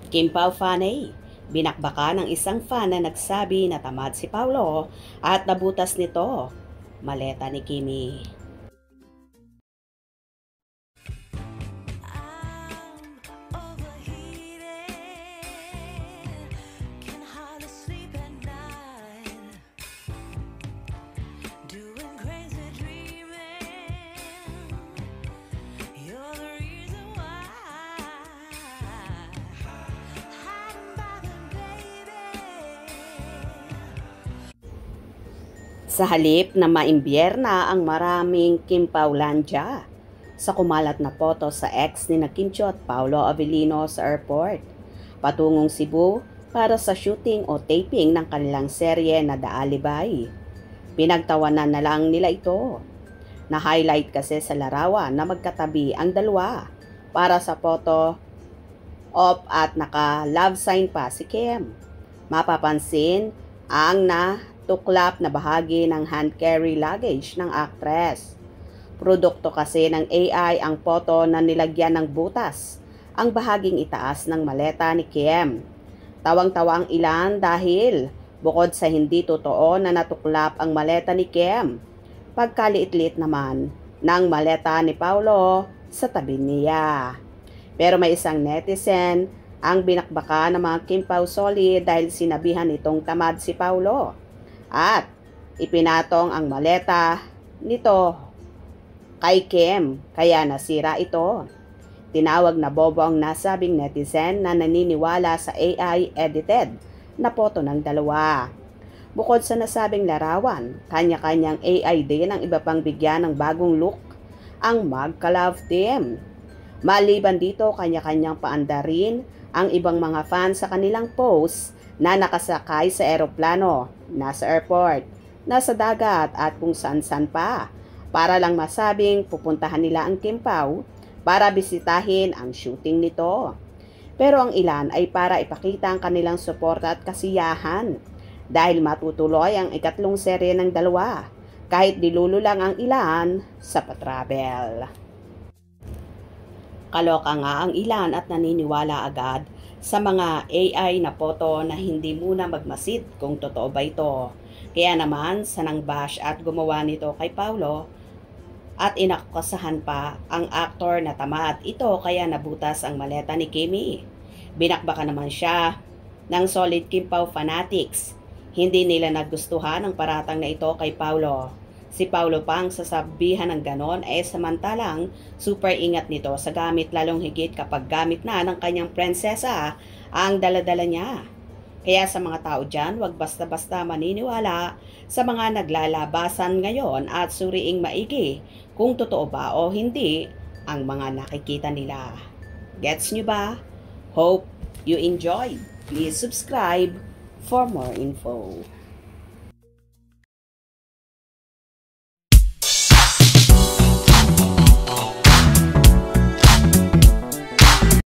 Kim Pao Fanay, binakbaka ng isang fan na nagsabi na tamad si Paulo at nabutas nito, maleta ni Kimi. Sa halip na maimbierna ang maraming Kim Paulandia sa kumalat na poto sa ex ni Kimcho at Paolo Avellino sa airport, patungong Cebu para sa shooting o taping ng kanilang serye na The Alibay. Pinagtawanan na lang nila ito. Na-highlight kasi sa larawan na magkatabi ang dalawa para sa photo op at naka-love sign pa si Kim. Mapapansin ang tuklap na bahagi ng hand carry luggage ng actress. Produkto kasi ng AI ang photo na nilagyan ng butas ang bahaging itaas ng maleta ni Kim. Tawang-tawa ang ilan dahil bukod sa hindi totoo na natuklap ang maleta ni Kim, pagkaliit-liit naman ng maleta ni Paulo sa tabi niya. Pero may isang netizen ang binakbaka ng mga Kim Pao Soli dahil sinabihan itong tamad si Paulo at ipinatong ang maleta nito kay Kim kaya nasira ito. Tinawag na bobo ang nasabing netizen na naniniwala sa AI edited na photo ng dalawa. Bukod sa nasabing larawan, kanya-kanyang AI din ang iba pang bigyan ng bagong look ang magka-love team. Maliban dito, kanya-kanyang paandarin ang ibang mga fans sa kanilang post na nakasakay sa eroplano, nasa airport, nasa dagat at kung saan-saan pa para lang masabing pupuntahan nila ang Kim Pao para bisitahin ang shooting nito. Pero ang ilan ay para ipakita ang kanilang suporta at kasiyahan dahil matutuloy ang ikatlong serye ng dalawa kahit dilulo lang ang ilan sa patravel. Kaloka nga ang ilan at naniniwala agad sa mga AI na photo na hindi muna magmasid kung totoo ba ito. Kaya naman sa nang bash at gumawa nito kay Paulo at inakusahan pa ang aktor na tamad ito kaya nabutas ang maleta ni Kimi. Binakbaka naman siya ng solid Kim Pao fanatics. Hindi nila nagustuhan ang paratang na ito kay Paulo. Si Paulo pang sasabihan ng ganon samantalang super ingat nito sa gamit lalong higit kapag gamit na ng kanyang prinsesa ang daladala niya. Kaya sa mga tao dyan, huwag basta-basta maniniwala sa mga naglalabasan ngayon at suriing maigi kung totoo ba o hindi ang mga nakikita nila. Gets nyo ba? Hope you enjoy. Please subscribe for more info.